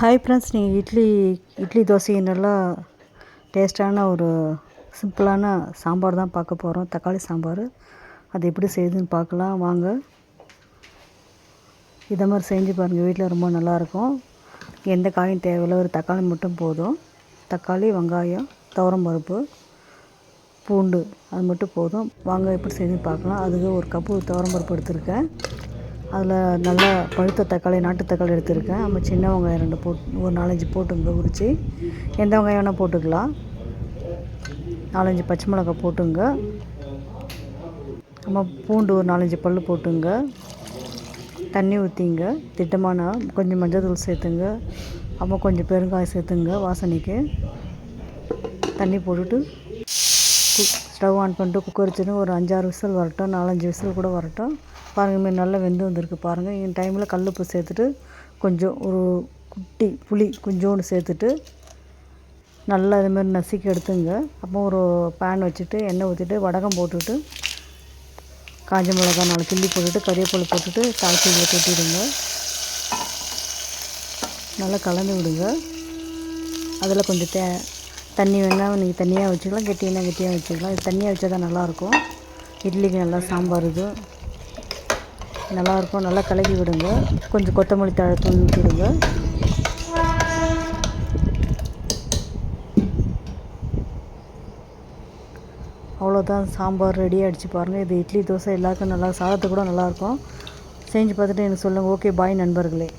Hi friends, நீங்கள் இட்லி தோசை நல்லா டேஸ்ட்டான ஒரு சிம்பிளான சாம்பார் தான் பார்க்க போகிறோம். தக்காளி சாம்பார். அது எப்படி செய்யுதுன்னு பார்க்கலாம் வாங்க. இதை மாதிரி செஞ்சு பாருங்கள், வீட்டில் ரொம்ப நல்லாயிருக்கும். எந்த காயும் தேவையில்லை, ஒரு தக்காளி மட்டும் போதும். தக்காளி, வெங்காயம், துவரம்பருப்பு, பூண்டு அது மட்டும் போதும். வாங்க எப்படி செய்யுதுன்னு பார்க்கலாம். அதுக்கு ஒரு கப்பு துவரம்பருப்பு எடுத்திருக்கேன். அதில் நல்லா பழுத்த தக்காளி, நாட்டு தக்காளி எடுத்திருக்கேன். நம்ம சின்ன வெங்காயம் 2 ஒரு 4-5 போட்டுங்க உரித்து. எந்த வெங்காயம் வேணால் போட்டுக்கலாம். 4-5 பச்சை மிளகாய் போட்டுங்க. நம்ம பூண்டு ஒரு 4-5 பல் போட்டுங்க. தண்ணி ஊற்றிங்க திட்டமான. கொஞ்சம் மஞ்சள் தூள் சேர்த்துங்க. அப்புறம் கொஞ்சம் பெருங்காயம் சேர்த்துங்க வாசனைக்கு. தண்ணி போட்டுட்டு ஸ்டவ் ஆன் பண்ணிட்டு குக்கர் வச்சுட்டு ஒரு 5-6 விசில் வரட்டும், 4-5 விசில் கூட வரட்டும். பாருங்கள், மீன் நல்லா வெந்து வந்திருக்கு பாருங்கள். இந்த டைமில் கல் உப்பு சேர்த்துட்டு கொஞ்சம் ஒரு குட்டி புளி கொஞ்சோண்டு சேர்த்துட்டு நல்லா இதுமாரி நசுக்கி எடுத்துங்க. அப்போ ஒரு பேன் வச்சுட்டு எண்ணெய் ஊற்றிட்டு வடகம் போட்டுட்டு காஞ்ச மிளகாய் 4 கிள்ளி போட்டுட்டு கறிவேப்பிலை போட்டுட்டு தாளிச்சி இதில் கொட்டிடுங்க. நல்லா கலந்து விடுங்க. அதில் கொஞ்சம் தண்ணி வேணால் நீங்கள் தண்ணியாக வச்சுக்கலாம், கெட்டியாக வச்சுக்கலாம். இது தண்ணியாக வச்சா தான் நல்லாயிருக்கும். இட்லிக்கு நல்லா சாம்பார் இது நல்லாயிருக்கும். நல்லா கலக்கி விடுங்க. கொஞ்சம் கொத்தமல்லி தழை தூவி விட்டுடுங்க. அவ்வளோதான், சாம்பார் ரெடி ஆகிடுச்சு பாருங்கள். இது இட்லி தோசை எல்லாருக்கும் நல்லா, சாதத்துக்கு கூட நல்லாயிருக்கும். செஞ்சு பார்த்துட்டு எனக்கு சொல்லுங்கள். ஓகே, பாய் நண்பர்களே.